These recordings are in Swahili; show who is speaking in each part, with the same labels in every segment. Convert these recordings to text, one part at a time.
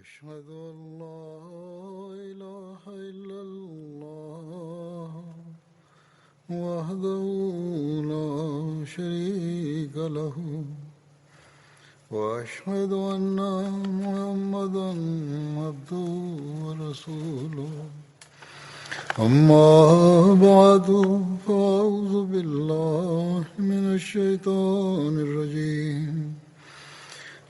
Speaker 1: أشهد أن لا إله إلا الله وحده لا شريك له وأشهد أن محمدا عبده ورسوله أما بعد فأعوذ بالله من الشيطان الرجيم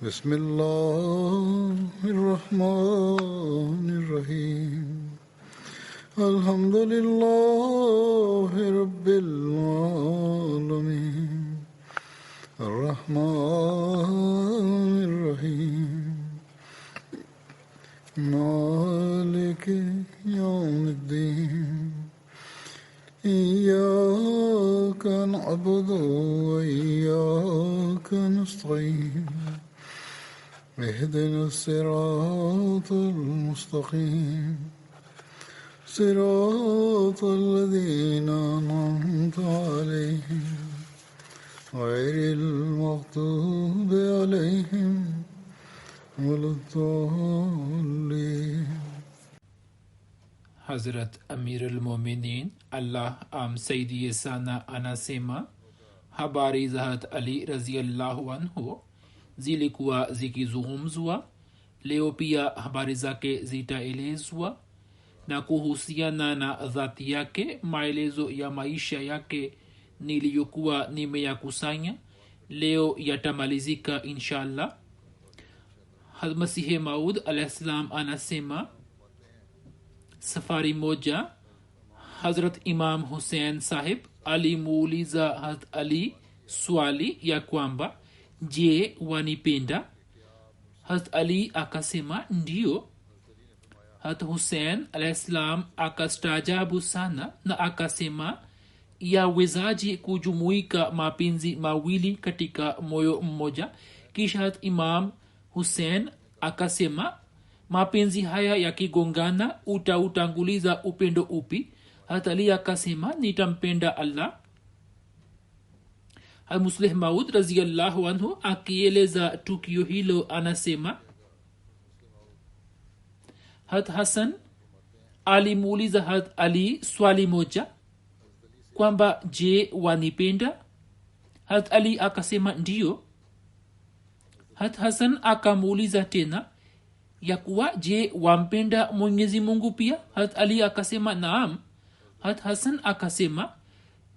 Speaker 1: بسم الله الرحمن الرحيم الحمد لله رب العالمين الرحمن الرحيم مالك يوم الدين إياك نعبد وإياك نستعين اهدنا الصراط المستقيم صراط الذين أنعمت عليهم غير المغضوب عليهم ولا الضالين.
Speaker 2: Hazrat Amir al-Mominin Allah amsaidie sana anasema habari za Hazrat Ali radhiyallahu anhu zilikuwa zikizungumzwa. Leo pia habari zake zitaelezwa, na kuhusiana na dhati yake maelezo ya maisha yake niliyokuwa nimeyakusanya leo yatamalizika inshallah. Masihi Maud alayhisalam anasema safari moja Hazrat Imam Hussein sahib alimuuliza Hazrat Ali swali ya kwamba je, wanipenda? Hazrat Ali akasema ndio. Hazrat Hussein alayhisalam akastaajabu sana na akasema yawezaje kujumuika mapenzi mawili katika moyo mmoja? Kisha Hazrat Imam Hussein akasema mapenzi haya yakigongana utautanguliza upendo upi? Hazrat Ali akasema nitampenda Allah. Musleh Maud radhiyallahu anhu akieleza tukio hilo anasema Hazrat Hassan alimuuliza Hazrat Ali swali moja kwamba je, wanipenda? Hazrat Ali akasema ndio. Hazrat Hassan akamuuliza tena ya kuwa je, wampenda Mwenyezi Mungu pia? Hazrat Ali akasema naam. Hazrat Hassan akasema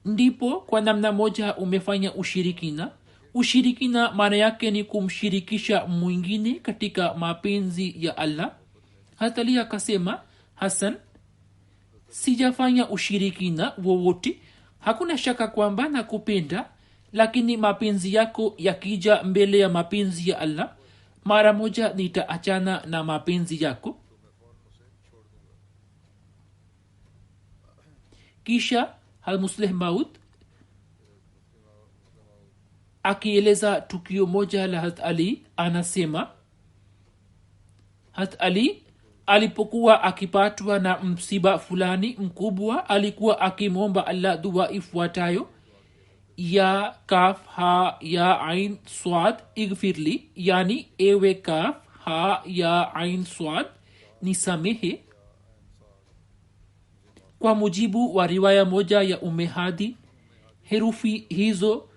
Speaker 2: ndipo kwa namna moja umefanya ushirikina. Ushirikina maana yake ni kumshirikisha mwingine katika mapenzi ya Allah. Hazrat Ali akasema Hassan, sijafanya ushirikina wowote. Hakuna shaka kwamba nakupenda, lakini mapenzi yako yakija mbele ya mapenzi ya Allah, mara moja nitaachana na mapenzi yako. Kisha Musleh Maud akieleza tukio moja la Hazrat Ali anasema Hazrat Ali alipokuwa akipatwa na msiba fulani mkubwa alikuwa akimwomba Allah dua ifuatayo: ya kaf ha ya ain swad ighfirli, yani ewe kaf ha ya ain swad nisamehe. Kwa mujibu wa riwaya moja ya Hadi, herufi hizo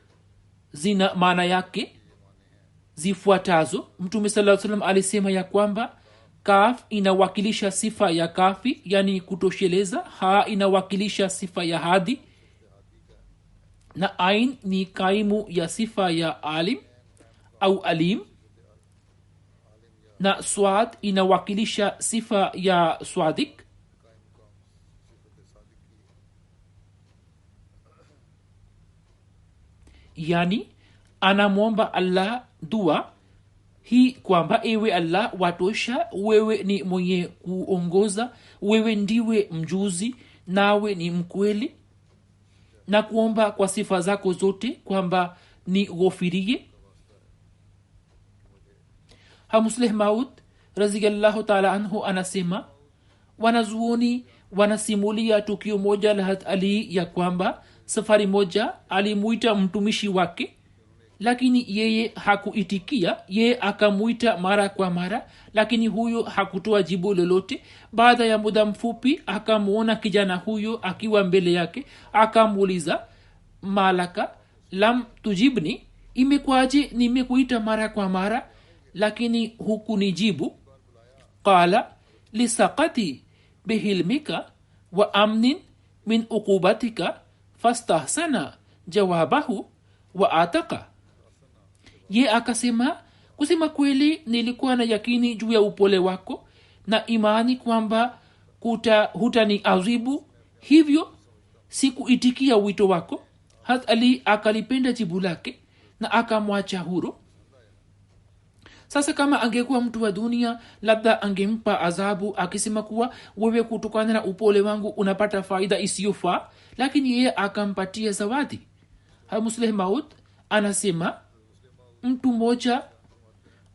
Speaker 2: zina maana yake zifuatazo. Mtume sallallahu alaihi wasallam alisema ya kwamba kaf inawakilisha sifa ya kafi, yani kutosheleza. Ha inawakilisha sifa ya hadi, na ain ni kaimu ya sifa ya alim au alim, na swad inawakilisha sifa ya swadik. Yani anamwomba Allah dua hii kwamba ewe Allah watosha, wewe ni mwenye kuongoza, wewe ndiwe mjuzi, nawe ni mkweli, na kuomba kwa sifa zako zote kwamba ni ghofirie. Musleh Maud radhiyallahu ta'ala anhu anasema wanazuoni wanasimulia tukio moja la Hazrat Ali ya kwamba safari moja alimuita mtumishi wake lakini yeye hakuitikia. Yeye akamuita mara kwa mara, lakini huyo hakutoa jibu lolote. Baada ya muda mfupi akamwona kijana huyo akiwa mbele yake, akamuuliza, malaka lam tujibni, imekwaje nimekuita mara kwa mara lakini hukunijibu? qala lisaqati bihilmika wa amnin min uqubatika fastahsana jawabahu wa ataka. Ye akasema, kusema kweli nilikuwa na yakini juu ya upole wako na imani kwamba hutani azibu, hivyo sikuitikia wito wako. Hat ali akalipenda jibu lake na akamwacha huru. Sasa kama angekuwa mtu wa dunia, labda angempa adhabu akisema kuwa wewe kutokana na upole wangu unapata faida isiyofaa, lakini yeye akampatia zawadi. Musleh Maud anasema mtu mmoja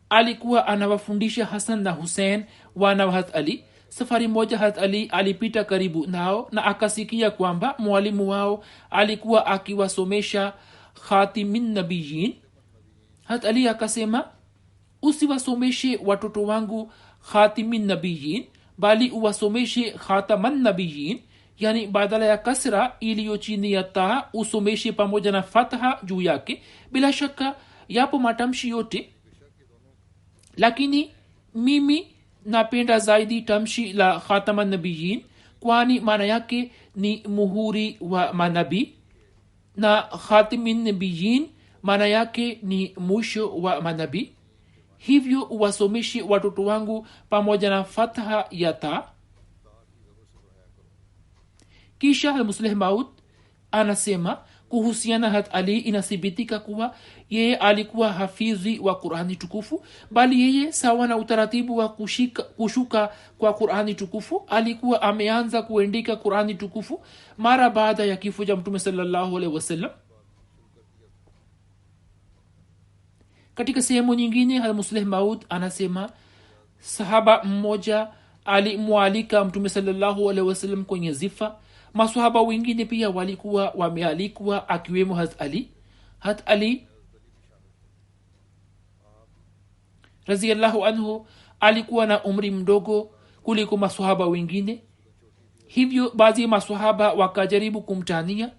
Speaker 2: alikuwa anawafundisha Hasan na Hussein wana wa Hazrat Ali. Safari moja Hazrat Ali alipita karibu nao na akasikia kwamba mwalimu wao alikuwa akiwasomesha khatimin nabiyin. Hazrat Ali akasema, usiwasomeshe watoto wangu khatimin nabiyin, bali uwasomeshe khataman nabiyin, yani badala ya kasra iliyo chini ya taa usomeshe pamoja na fatha juu yake. Bila shaka yapo matamshi yote, lakini mimi napenda zaidi tamshi la khataman nabiyin, kwani maana yake ni muhuri wa manabii, na khatimin nabiyin maana yake ni mwisho wa manabii. Hivyo uwasomeshe watoto wangu pamoja na fatha ya ta. Kisha Musleh Maud anasema kuhusiana Hazrat Ali, inathibitika kuwa yeye alikuwa hafidhi wa Qur'ani tukufu, bali yeye sawa na utaratibu wa kushuka kwa Qur'ani tukufu alikuwa ameanza kuandika Qur'ani tukufu mara baada ya kifo cha Mtume sallallahu alaihi wasallam. Katika sehemu nyingine Hazrat Musleh Maud anasema sahaba mmoja alimwalika Mtume sallallahu alaihi wasallam kwenye zifa. Maswahaba wengine pia walikuwa wamealikwa akiwemo Hazrat Ali. Hazrat Ali radhiyallahu anhu alikuwa na umri mdogo kuliko maswahaba wengine, hivyo baadhi ya maswahaba wakajaribu kumtania.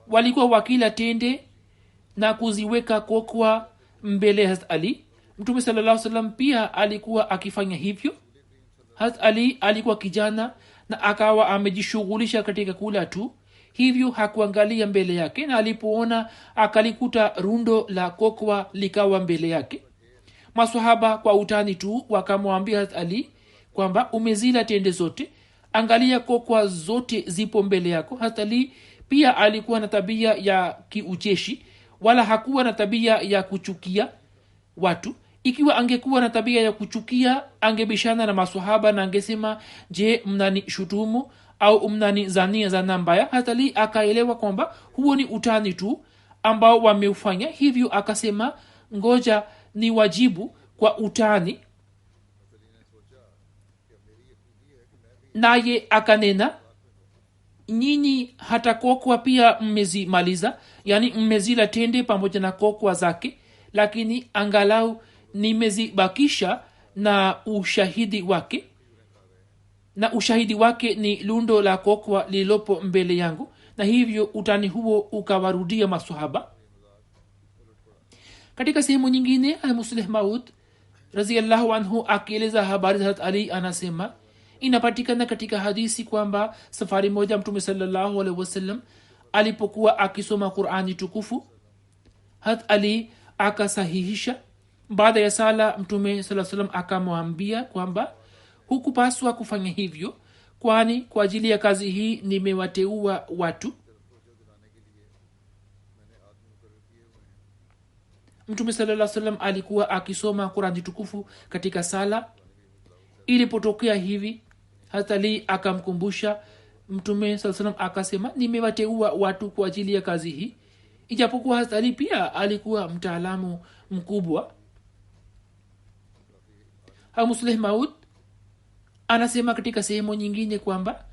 Speaker 2: Walikuwa wakila tende na kuziweka kokwa mbele Hazrat Ali. Mtume sallallahu alaihi wasallam pia alikuwa akifanya hivyo. Hazrat Ali alikuwa kijana na akawa amejishughulisha katika kula tu, hivyo hakuangalia mbele yake, na alipoona akalikuta rundo la kokwa likawa mbele yake. Maswahaba kwa utani tu wakamwambia Hazrat Ali kwamba umezila tende zote, angalia kokwa zote zipo mbele yako. Hazrat Ali pia alikuwa na tabia ya kiucheshi, wala hakuwa na tabia ya kuchukia watu. Ikiwa angekuwa na tabia ya kuchukia, angebishana na maswahaba na angesema, je, mnani shutumu au mnani zania zana mbaya? Hazrat Ali akaelewa kwamba huo ni utani tu ambao wameufanya, hivyo akasema, ngoja ni wajibu kwa utani. Naye akanena, nyinyi hata kokwa pia mmezimaliza, yani mmezila tende pamoja na kokwa zake, lakini angalau nimezibakisha na ushahidi wake, na ushahidi wake ni lundo la kokwa lililopo mbele yangu. Na hivyo utani huo ukawarudia maswahaba. Katika sehemu nyingine Musleh Maud radhiyallahu anhu akieleza habari za Hazrat Ali anasema, inapatikana katika hadisi kwamba safari moja Mtume sallallahu alaihi wasallam alipokuwa akisoma Qur'ani tukufu, Hazrat Ali akasahihisha. Baada ya sala Mtume sallallahu alaihi wasallam akamwambia kwamba hukupaswa kufanya hivyo, kwani kwa ajili ya kazi hii nimewateua watu. Mtume sallallahu alaihi wasallam alikuwa akisoma Qur'ani tukufu katika sala. Ilipotokea hivi, Hazrat Ali akamkumbusha Mtume sallallahu alaihi wasallam, akasema, nimewateua watu kwa ajili ya kazi hii. Ijapokuwa Hazrat Ali pia alikuwa mtaalamu mkubwa. Musleh Maud anasema katika sehemu nyingine kwamba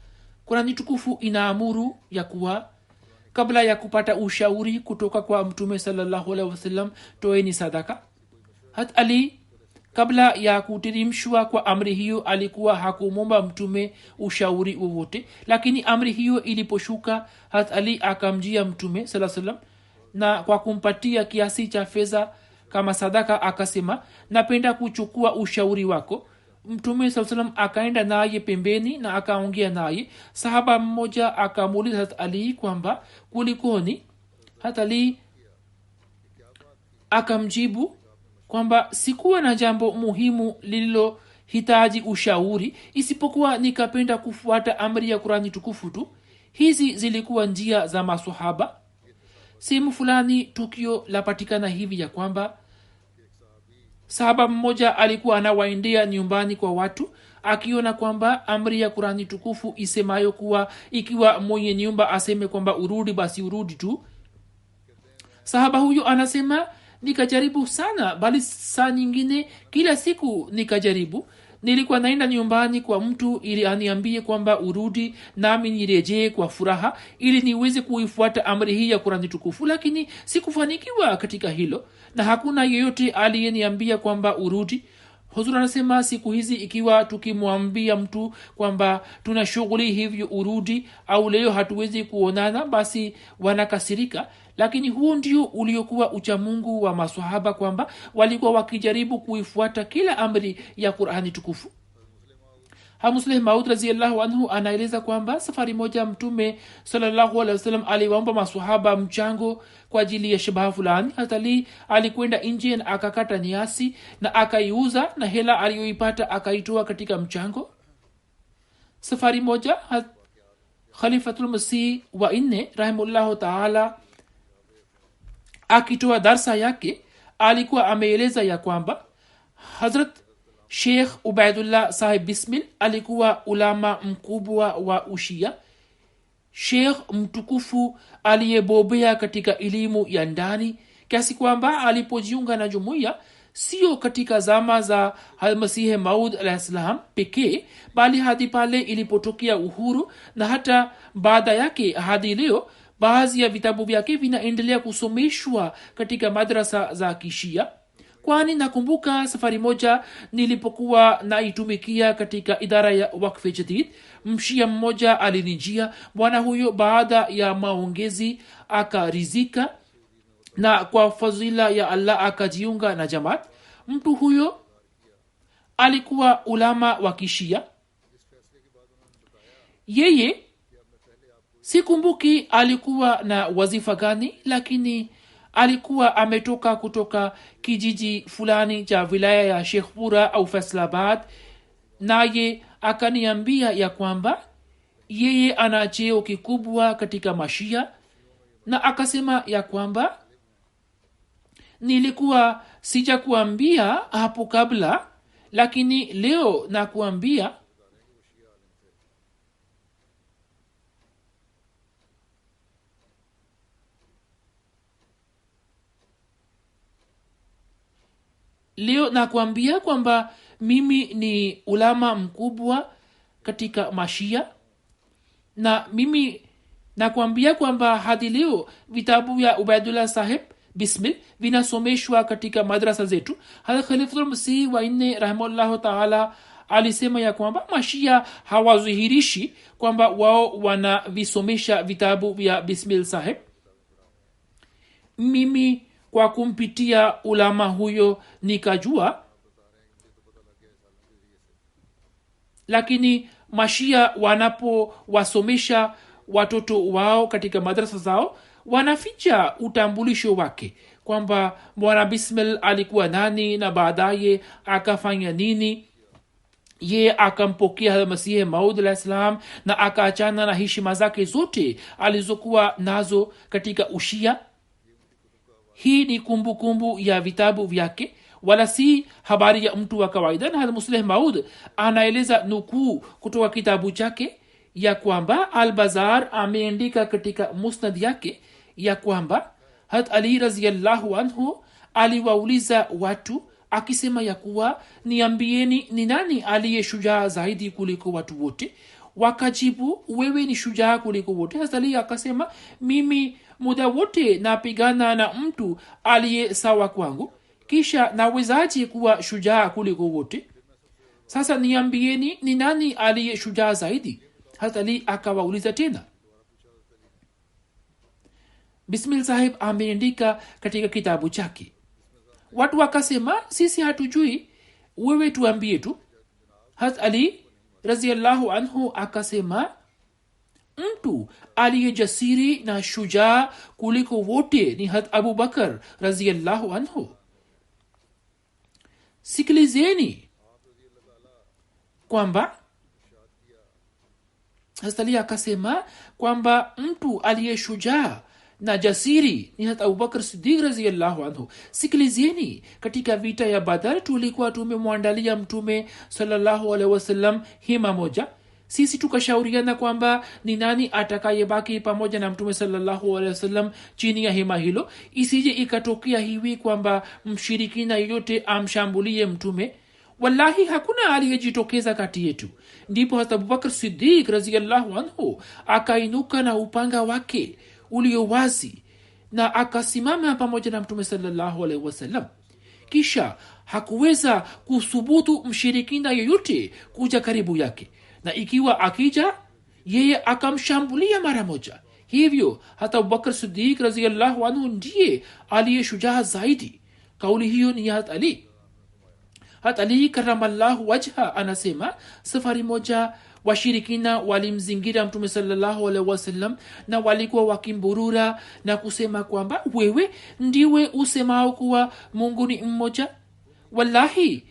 Speaker 2: Qur'ani tukufu inaamuru ya kuwa kabla ya kupata ushauri kutoka kwa mtume sallallahu alaihi wasallam toeni sadaka. Hat ali kabla ya kutirimshwa kwa amri hiyo alikuwa hakumomba mtume ushauri wowote, lakini amri hiyo iliposhuka hat ali akamjia mtume sallallahu alaihi wasallam na kwa kumpatia kiasi cha fedha kama sadaka akasema, napenda kuchukua ushauri wako. Mtume sallallahu alaihi wasallam akaenda naye pembeni na akaongea naye. Sahaba mmoja akamuuliza hat ali kwamba kulikoni. Hat ali akamjibu kwamba sikuwa na jambo muhimu lililohitaji ushauri isipokuwa nikapenda kufuata amri ya Qur'ani tukufu tu. Hizi zilikuwa njia za maswahaba. Sehemu fulani tukio lapatikana hivi ya kwamba sahaba mmoja alikuwa anawaendea nyumbani kwa watu akiona kwamba amri ya Qur'ani tukufu isemayo kuwa ikiwa mwenye nyumba aseme kwamba urudi basi urudi tu. Sahaba huyo anasema, nikajaribu sana, bali saa nyingine kila siku nikajaribu. Nilikuwa naenda nyumbani kwa mtu ili aniambie kwamba urudi, nami nirejee kwa furaha ili niweze kuifuata amri hii ya Qur'ani tukufu, lakini sikufanikiwa katika hilo na hakuna yeyote aliyeniambia kwamba urudi. Huzur anasema siku hizi ikiwa tukimwambia mtu kwamba tuna shughuli hivyo urudi au leo hatuwezi kuonana, basi wanakasirika. Lakini huo ndio uliokuwa uchamungu wa maswahaba, kwamba walikuwa wakijaribu kuifuata kila amri ya Qur'ani tukufu. Musleh Maud radhiyallahu anhu anaeleza kwamba safari moja mtume sallallahu alaihi wasallam aliwaomba maswahaba mchango kwa ajili ya shabaha fulani. Hatali alikwenda nje na akakata nyasi na akaiuza, na hela aliyoipata akaitoa katika mchango. Safari moja Khalifatul Masih wa 4 rahimahullahu ta'ala akitoa darsa yake alikuwa ameeleza ya kwamba Hazrat Sheikh Ubaidullah Sahib Bismil alikuwa ulama mkubwa wa Ushia, sheikh mtukufu aliyebobea katika elimu ya ndani, kiasi kwamba alipojiunga na jumuiya sio katika zama za Masihi Maud alayhisalam pekee, bali hadi pale ilipotokea uhuru na hata baada yake hadi leo baadhi ya vitabu vyake vinaendelea kusomeshwa katika madrasa za Kishia. Kwani nakumbuka safari moja nilipokuwa naitumikia katika idara ya Waqf Jadid, mshia mmoja alinijia. Bwana huyo baada ya maongezi akarizika na kwa fadhila ya Allah akajiunga na Jamaat. Mtu huyo alikuwa ulama wa Kishia. Yeye sikumbuki alikuwa na wazifa gani, lakini alikuwa ametoka kutoka kijiji fulani cha wilaya ya Sheikhpura au Faisalabad, naye akaniambia ya kwamba yeye ana cheo kikubwa katika Mashia, na akasema ya kwamba nilikuwa sijakuambia hapo kabla, lakini leo nakuambia. Leo nakuambia kwamba mimi ni ulama mkubwa katika Mashia, na mimi nakuambia kwamba hadi leo vitabu vya Ubaidullah Sahib Bismil vinasomeshwa katika madrasa zetu. Khalifatul Masih wa 4 rahimahullah ta'ala alisema ya kwamba Mashia hawazihirishi kwamba wao wanavisomesha vitabu vya Bismil Sahib. Mimi kwa kumpitia ulama huyo nikajua, lakini Mashia wanapowasomesha watoto wao katika madrasa zao wanaficha utambulisho wake, kwamba Bwana Bismil alikuwa nani na baadaye akafanya nini. Ye akampokea Masihi Maud alayhisalam na akaachana na heshima zake zote alizokuwa nazo katika Ushia. Hii ni kumbukumbu ya vitabu vyake, wala si habari ya mtu wa kawaida. Na Musleh Maud anaeleza nukuu kutoka kitabu chake ya kwamba Al-Bazar ameandika katika musnad yake ya kwamba Hazrat Ali radhiyallahu anhu aliwauliza watu akisema ya kuwa, niambieni ni nani aliye shujaa zaidi kuliko watu wote. wakajibu, wewe ni shujaa kuliko wote. Hazrat Ali akasema, mimi muda wote napigana na mtu aliye sawa kwangu, kisha nawezaje kuwa shujaa kuliko wote? Sasa niambieni, ni nani aliye shujaa zaidi? Hazrat Ali akawauliza tena. Bismil sahib ameandika katika kitabu chake. Watu wakasema, sisi hatujui, wewe tuambie tu. Hazrat Ali radhiyallahu anhu akasema, mtu aliye jasiri na shujaa kuliko wote ni Hazrat Abu Bakar radhiyallahu anhu. Sikilizeni kwamba Hazrat Ali akasema kwamba mtu aliye shujaa na jasiri ni Hazrat Abubakar Siddiq radhiyallahu anhu. Sikilizeni, katika vita ya Badr tulikuwa tumemwandalia mtume sallallahu alaihi wasallam hema moja. Sisi tukashauriana kwamba ni nani atakayebaki pamoja na mtume sallallahu alaihi wasallam chini ya hema hilo, isije ikatokea hivi kwamba mshirikina yoyote amshambulie mtume. Wallahi hakuna aliyejitokeza kati yetu. Ndipo Hazrat Abubakar Siddiq radhiyallahu anhu akainuka na upanga wake ulio wazi na akasimama pamoja na mtume sallallahu alaihi wasallam. Kisha hakuweza kuthubutu mshirikina yoyote kuja karibu yake, na ikiwa akija yeye akamshambulia mara moja. Hivyo hata Abubakar Siddiq radhiyallahu anhu ndiye aliye shujaa zaidi. Kauli hiyo ni ya Ali. Hata Ali karamallahu wajha anasema, safari moja washirikina walimzingira mtume sallallahu alaihi wasallam na walikuwa wakimburura na kusema kwamba, wewe ndiwe usemao kuwa Mungu ni mmoja? Wallahi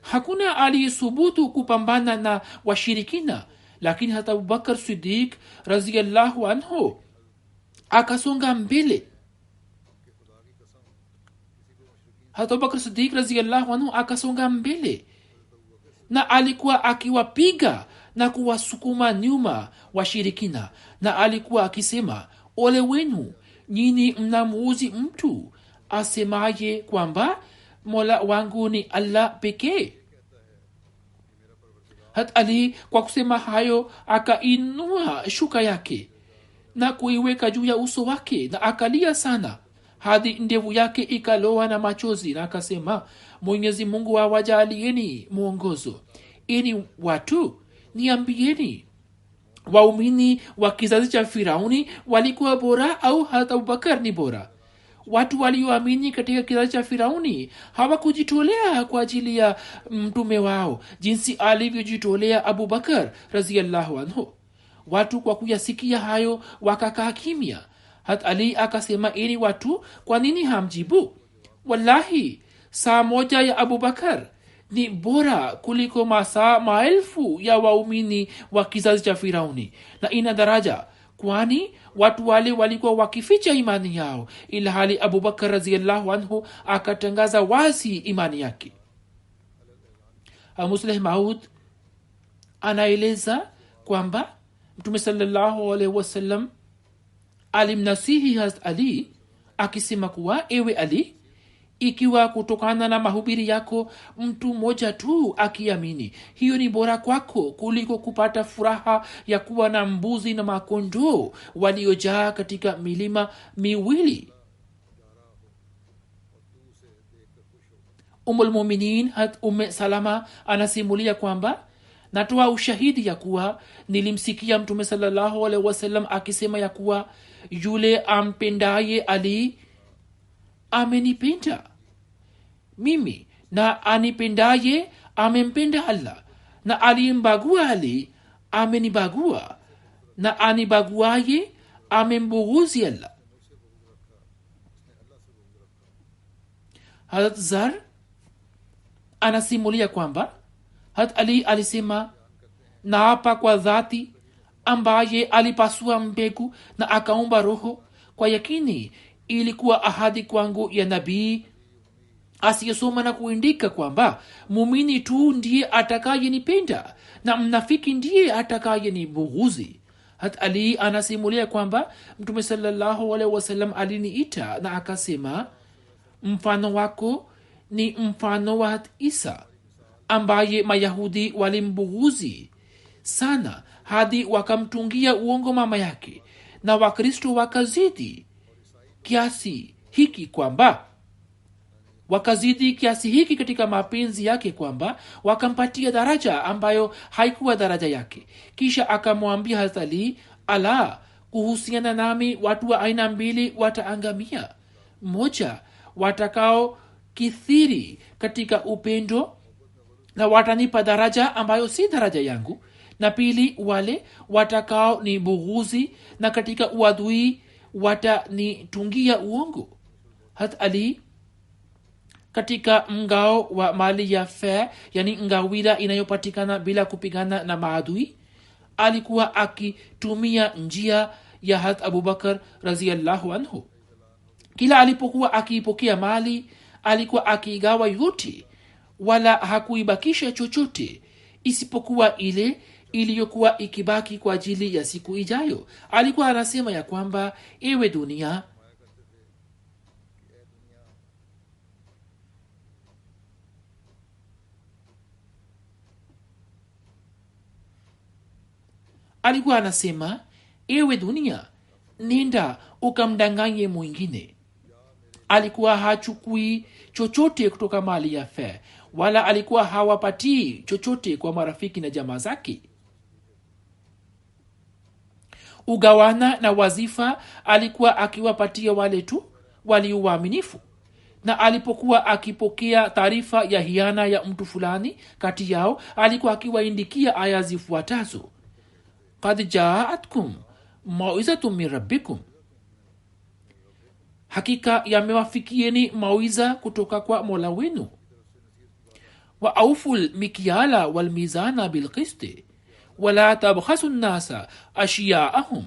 Speaker 2: hakuna aliyesubutu kupambana na washirikina. Lakini hata Abubakar Siddiq radhiyallahu anhu akasonga mbele. Hata Abubakar Siddiq radhiyallahu anhu akasonga mbele na alikuwa akiwapiga na kuwasukuma nyuma washirikina, na alikuwa akisema, ole wenu nyinyi mnamuuzi mtu asemaye kwamba Mola wangu ni Allah pekee. Hat Ali kwa kusema hayo akainua shuka yake na kuiweka juu ya uso wake na akalia sana hadi ndevu yake ikaloa na machozi, na akasema, Mwenyezi Mungu awajalieni mwongozo. Eni watu, niambieni, waumini wa kizazi cha Firauni walikuwa bora au hata Abubakar ni bora? Watu walioamini katika kizazi cha Firauni hawakujitolea kwa ajili ya mtume wao jinsi alivyojitolea Abubakar radhiyallahu anhu. Watu kwa kuyasikia hayo wakakaa kimya. Hat Ali akasema, eni watu, kwa nini hamjibu? Wallahi saa moja ya Abubakar ni bora kuliko masaa maelfu ya waumini wa kizazi cha Firauni, na ina daraja, kwani watu wale walikuwa wakificha imani yao, ila hali Abubakar radhiyallahu anhu akatangaza wazi imani yake. Musleh Maud anaeleza kwamba mtume sallallahu alaihi wasallam alimnasihi Hazrat Ali akisema kuwa, ewe Ali, ikiwa kutokana na mahubiri yako mtu mmoja tu akiamini, hiyo ni bora kwako kuliko kupata furaha ya kuwa na mbuzi na makondoo waliojaa katika milima miwili. Ummul Mu'minin Umm Salama anasimulia kwamba, natoa ushahidi ya kuwa nilimsikia mtume sallallahu alaihi wasallam akisema ya kuwa, yule ampendaye Ali amenipenda mimi, na anipendaye amempenda Allah, na aliyembagua Ali amenibagua, na anibaguaye amembughudhi Allah. Hazrat Zar anasimulia kwamba Hazrat Ali alisema, naapa kwa dhati ambaye alipasua mbegu na akaumba roho, kwa yakini ilikuwa ahadi kwangu ya nabii asiyesoma na kuandika kwamba mumini tu ndiye atakayenipenda na mnafiki ndiye atakayenibughuzi. Hat Ali anasimulia kwamba mtume sallallahu alaihi wasallam aliniita na akasema, mfano wako ni mfano wa Isa ambaye Mayahudi walimbughuzi sana hadi wakamtungia uongo mama yake, na wakristo wakazidi kiasi hiki katika mapenzi yake kwamba wakampatia daraja ambayo haikuwa daraja yake. Kisha akamwambia Hazrat Ali, ala, kuhusiana nami watu wa aina mbili wataangamia: moja, watakao kithiri katika upendo na watanipa daraja ambayo si daraja yangu, na pili, wale watakao ni bughuzi na katika uadui watanitungia uongo. Hazrat Ali katika mgao wa mali ya fair, yani ngawira inayopatikana bila kupigana na maadui, alikuwa akitumia njia ya Hazrat Abubakar radhiyallahu anhu. Kila alipokuwa akiipokea mali alikuwa akigawa yote, wala hakuibakisha chochote isipokuwa ile iliyokuwa ikibaki kwa ajili ya siku ijayo. Alikuwa anasema ya kwamba, ewe dunia, nenda ukamdanganye mwingine. Alikuwa hachukui chochote kutoka mali ya fair, wala alikuwa hawapatii chochote kwa marafiki na jamaa zake. Ugawana na wazifa alikuwa akiwapatia wale tu walio waaminifu, na alipokuwa akipokea taarifa ya hiana ya mtu fulani kati yao, alikuwa akiwaindikia aya zifuatazo: qad jaatkum mauizatun min rabbikum, hakika yamewafikieni mawiza kutoka kwa Mola wenu. Wa auful mikyala wal mizana bil qisti wala tabkhasu nnasa ashiyaahum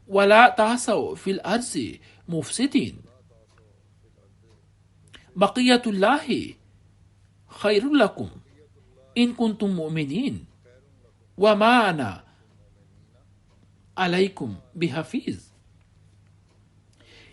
Speaker 2: wala tasaw fil ardi mufsidin. baqiyatullahi khairun lakum in kuntum mu'minin wa ma ana alaikum bihafiz.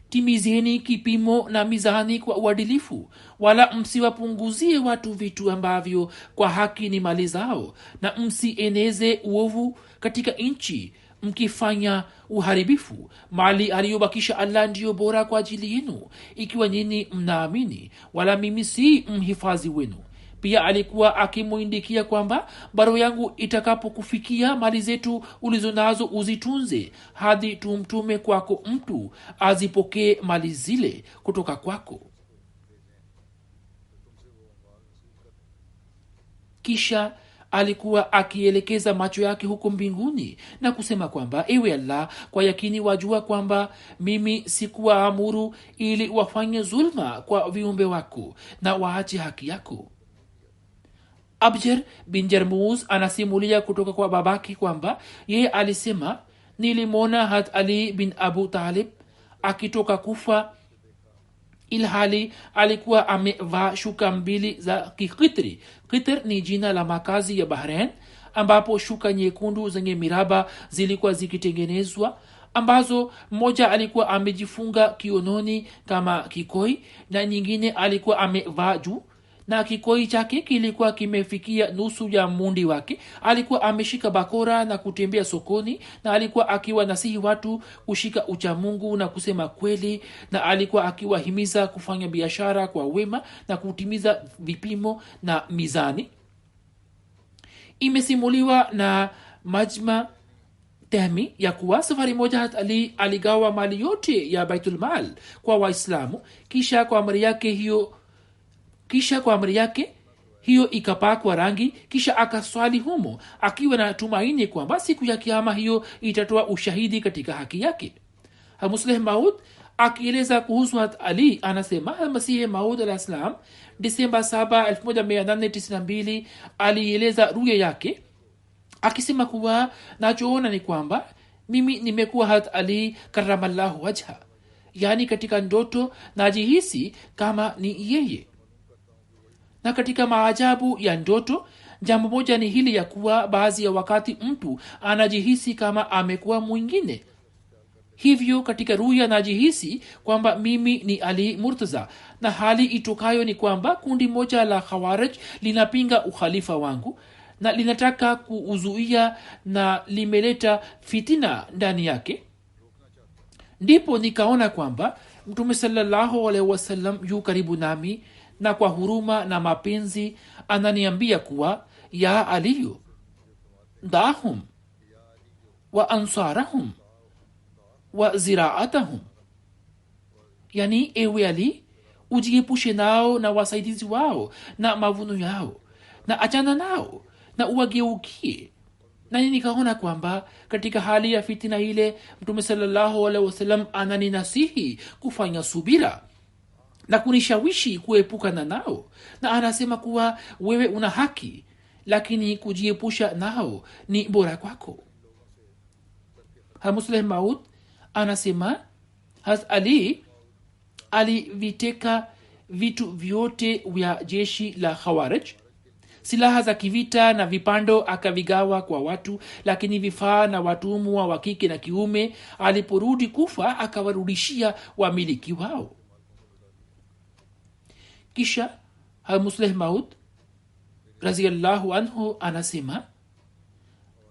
Speaker 2: Timizeni kipimo na mizani kwa uadilifu, wala msiwapunguzie watu vitu ambavyo kwa haki ni mali zao, na msieneze uovu katika nchi mkifanya uharibifu. Mali aliyobakisha Allah ndiyo bora kwa ajili yenu, ikiwa nyinyi mnaamini, wala mimi si mhifadhi wenu. Pia alikuwa akimuindikia kwamba, barua yangu itakapokufikia, mali zetu ulizo nazo uzitunze hadi tumtume kwako mtu azipokee mali zile kutoka kwako. Kisha alikuwa akielekeza macho yake huko mbinguni na kusema kwamba, ewe Allah, kwa yakini wajua kwamba mimi sikuwaamuru ili wafanye zulma kwa viumbe wako na waache haki yako. Abjar bin Jarmuz anasimulia kutoka kwa babaki kwamba yeye alisema, nilimwona Hazrat Ali bin Abu Talib akitoka Kufa ilhali alikuwa amevaa shuka mbili za kikitri. Kitr ni jina la makazi ya Bahrain, ambapo shuka nyekundu zenye miraba zilikuwa zikitengenezwa, ambazo moja alikuwa amejifunga kiunoni kama kikoi na nyingine alikuwa amevaa juu, na kikoi chake kilikuwa kimefikia nusu ya mundi wake. Alikuwa ameshika bakora na kutembea sokoni, na alikuwa akiwa nasihi watu kushika uchamungu na kusema kweli, na alikuwa akiwahimiza kufanya biashara kwa wema na kutimiza vipimo na mizani. Imesimuliwa na Majma Tehmi ya kuwa safari moja Hazrat Ali aligawa mali yote ya Baitul Mal kwa Waislamu, kisha kwa amri yake hiyo ikapakwa rangi, kisha akaswali humo akiwa na tumaini kwamba siku ya kiyama hiyo itatoa ushahidi katika haki yake. Musleh Maud akieleza kuhusu Hazrat Ali anasema, Masihi Maud alayhis salam Disemba 7, 1892 alieleza ruya yake akisema kuwa, nachoona ni kwamba mimi nimekuwa Hazrat Ali karamallahu wajha, yani katika ndoto najihisi kama ni yeye. Na katika maajabu ya ndoto, jambo moja ni hili ya kuwa baadhi ya wakati mtu anajihisi kama amekuwa mwingine. Hivyo katika ruya najihisi kwamba mimi ni Ali Murtaza, na hali itokayo ni kwamba kundi moja la Khawarij linapinga ukhalifa wangu, na linataka kuuzuia na limeleta fitina ndani yake. Ndipo nikaona kwamba mtume sallallahu alaihi wasallam yu karibu nami na kwa huruma na mapenzi ananiambia kuwa ya aliyu dahum wa ansarahum wa ziraatahum, yani ewe Ali, ujiepushe nao na wasaidizi wao na mavuno yao, na achana nao na uwageukie. Na nikaona kwamba katika hali ya fitina ile mtume sallallahu alaihi wasallam ananinasihi kufanya subira na kunishawishi kuepukana nao, na anasema kuwa wewe una haki, lakini kujiepusha nao ni bora kwako. Musleh Maud anasema Ali aliviteka vitu vyote vya jeshi la Khawarij, silaha za kivita na vipando akavigawa kwa watu, lakini vifaa na watumwa wa kike na kiume aliporudi Kufa akawarudishia wamiliki wao. Kisha Musleh Maud radhiyallahu anhu anasema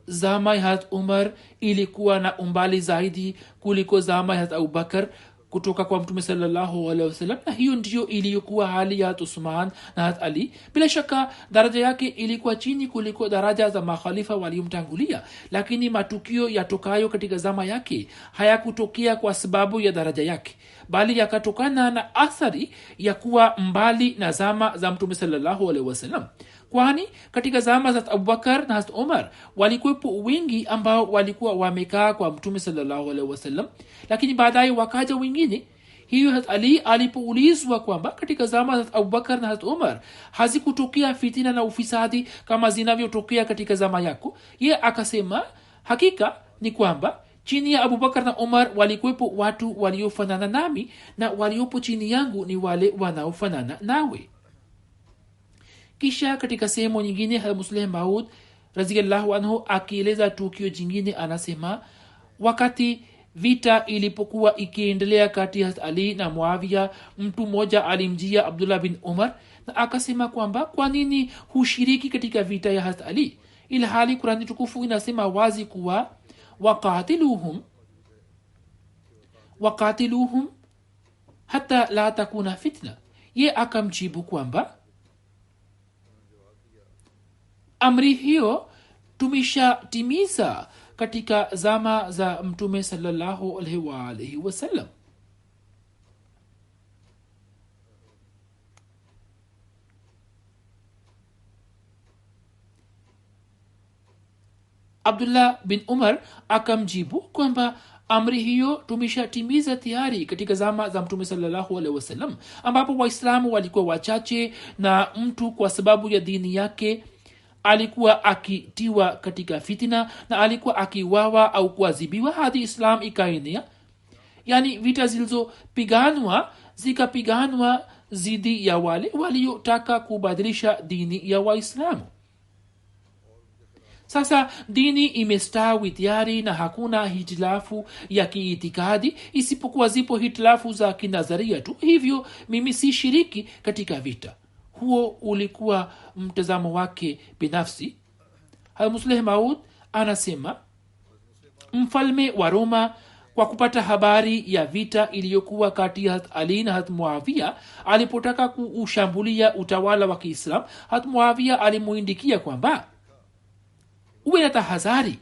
Speaker 2: zama ya Hazrat Umar ilikuwa na umbali zaidi kuliko zama ya Hazrat Abubakar kutoka kwa mtume sallallahu alaihi wasallam, na hiyo ndiyo iliyokuwa hali ya Uthman na Hazrat Ali. Bila shaka daraja yake ilikuwa chini kuliko daraja za makhalifa waliomtangulia, lakini matukio yatokayo katika zama yake hayakutokea kwa sababu ya daraja yake, bali yakatokana na athari ya kuwa mbali na zama za mtume sallallahu alaihi wasallam. Kwani katika zama za Abubakar na Hazrat Umar walikuwepo wengi ambao walikuwa wamekaa kwa mtume sallallahu alaihi wasallam, lakini baadaye wakaja wengine. Hiyo Hazrat Ali alipoulizwa kwamba katika zama za Abubakar na Hazrat Umar hazikutokea fitina na ufisadi kama zinavyotokea katika zama yako, yeye akasema hakika ni kwamba chini ya Abubakar na Umar walikuwepo watu waliofanana nami, na waliopo chini yangu ni wale wanaofanana nawe. Kisha katika sehemu nyingine Musleh Maud radhiyallahu anhu akieleza tukio jingine anasema wakati vita ilipokuwa ikiendelea kati ya Ali na Muawiya, mtu mmoja alimjia Abdullah bin Umar na akasema kwamba kwa nini hushiriki katika vita ya Hazrat Ali, ila hali Qur'ani tukufu inasema wazi kuwa waqatiluhum hata la takuna fitna. Ye akamjibu kwamba amri hiyo tumeshatimiza katika zama za mtume sallallahu alaihi wasallam. Abdullah bin Umar akamjibu kwamba amri hiyo tumeshatimiza tayari katika zama za mtume sallallahu alaihi wasallam, ambapo waislamu walikuwa wachache na mtu kwa sababu ya dini yake alikuwa akitiwa katika fitina na alikuwa akiwawa au kuadhibiwa hadi Islam ikaenea. Yani vita zikapiganwa zidi ya wale waliotaka kubadilisha dini ya Waislamu. Sasa dini imestawi tayari na hakuna hitilafu ya kiitikadi, isipokuwa zipo hitilafu za kinazaria tu. Hivyo mimi si shiriki katika vita. Huo ulikuwa mtazamo wake binafsi. Musleh Maud anasema mfalme wa Roma kwa kupata habari ya vita iliyokuwa kati ya Ali na Muawiya, alipotaka kuushambulia utawala wa Kiislam, Muawiya alimuindikia kwamba uwe na tahadhari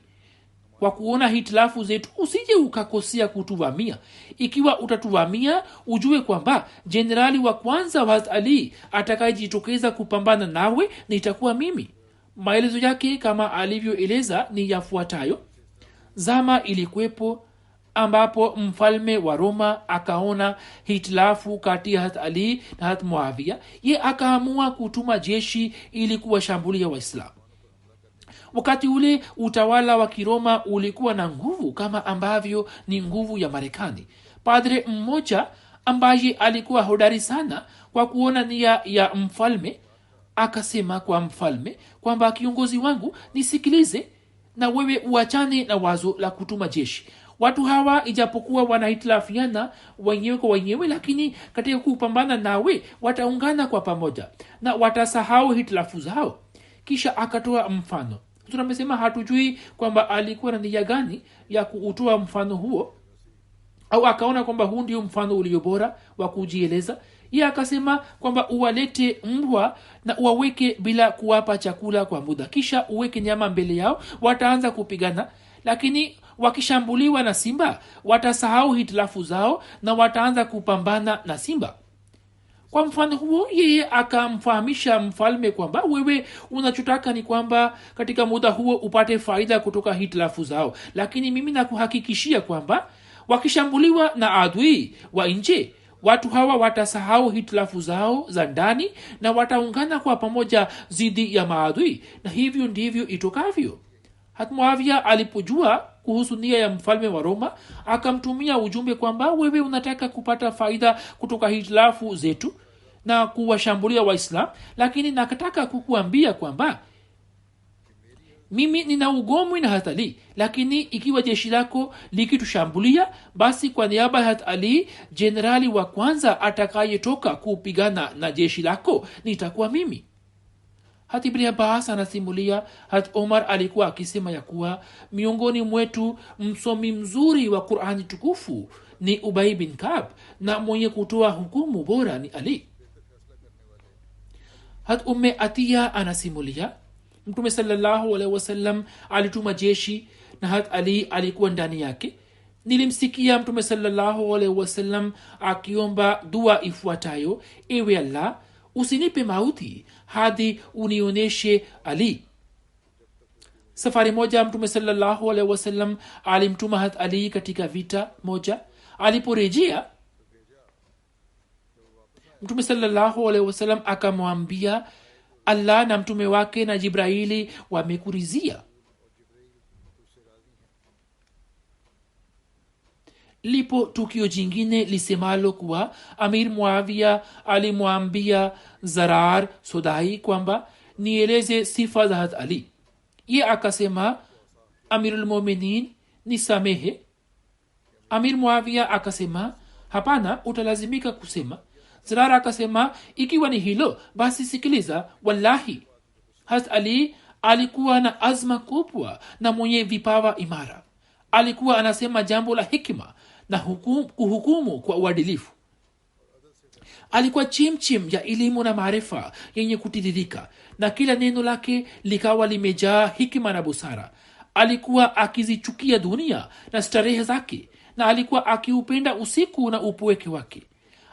Speaker 2: kwa kuona hitilafu zetu, usije ukakosea kutuvamia. Ikiwa utatuvamia, ujue kwamba jenerali wa kwanza wa Ali atakayejitokeza kupambana nawe nitakuwa mimi. Maelezo yake kama alivyoeleza ni yafuatayo. Zama ilikuwepo ambapo mfalme wa Roma akaona hitilafu kati ya Ali na Muawiya, ye akaamua kutuma jeshi ili kuwashambulia Waislamu. Wakati ule utawala wa Kiroma ulikuwa na nguvu kama ambavyo ni nguvu ya Marekani. Padre mmoja ambaye alikuwa hodari sana kwa kuona nia ya mfalme akasema kwa mfalme kwamba kiongozi wangu, nisikilize na wewe uachane na wazo la kutuma jeshi. Watu hawa ijapokuwa wanahitilafiana wenyewe kwa wenyewe, lakini katika kupambana nawe wataungana kwa pamoja na watasahau hitilafu zao. kisha akatoa mfano. Tunamesema hatujui kwamba alikuwa na nia gani ya kuutoa mfano huo, au akaona kwamba huu ndio mfano ulio bora wa kujieleza. Yeye akasema kwamba uwalete mbwa na uwaweke bila kuwapa chakula kwa muda, kisha uweke nyama mbele yao, wataanza kupigana, lakini wakishambuliwa na simba watasahau hitilafu zao na wataanza kupambana na simba. Kwa mfano huo yeye akamfahamisha mfalme kwamba wewe unachotaka ni kwamba katika muda huo upate faida kutoka hitilafu zao, lakini mimi nakuhakikishia kwamba wakishambuliwa na adui wa nje, watu hawa watasahau hitilafu zao za ndani na wataungana kwa pamoja dhidi ya maadui, na hivyo ndivyo itokavyo. Muawiya alipojua kuhusu nia ya mfalme wa Roma, akamtumia ujumbe kwamba wewe unataka kupata faida kutoka hitilafu zetu na kuwashambulia Waislamu, lakini nakataka kukuambia kwamba mimi nina ugomwi na Hazrat Ali, lakini ikiwa jeshi lako likitushambulia, basi kwa niaba ya Hazrat Ali, jenerali wa kwanza atakayetoka kupigana na jeshi lako nitakuwa mimi. Hazrat Ibn Abbas anasimulia Hazrat Umar alikuwa akisema ya kuwa miongoni mwetu msomi mzuri wa Qur'ani tukufu ni Ubay bin Ka'b na mwenye kutoa hukumu bora ni Ali. Hazrat Umme Atiya anasimulia Mtume sallallahu alaihi wasallam alituma jeshi na Hazrat Ali alikuwa ndani yake. Nilimsikia Mtume sallallahu alaihi wasallam akiomba dua ifuatayo: ewe Allah, usinipe mauti hadi unioneshe Ali. Safari moja Mtume sallallahu alaihi wasallam alimtuma Hazrat Ali katika vita moja. Aliporejea, Mtume sallallahu alaihi wasallam akamwambia, Allah na mtume wake na Jibraili wamekurizia. Lipo tukio jingine lisemalo kuwa Amir Muawiya alimwambia Zarar Sodai kwamba nieleze sifa za Hazrat Ali. Ye akasema, Amirul Mu'minin, nisamehe. Amir Muawiya akasema, hapana, utalazimika kusema. Zarar akasema, ikiwa ni hilo basi sikiliza, wallahi Hazrat Ali alikuwa na azma kubwa na mwenye vipawa imara. Alikuwa anasema jambo la hikima na kuhukumu kwa uadilifu. Alikuwa chimchim ya elimu na maarifa yenye kutiririka, na kila neno lake likawa limejaa hikima na busara. Alikuwa akizichukia dunia na starehe zake, na alikuwa akiupenda usiku na upweke wake.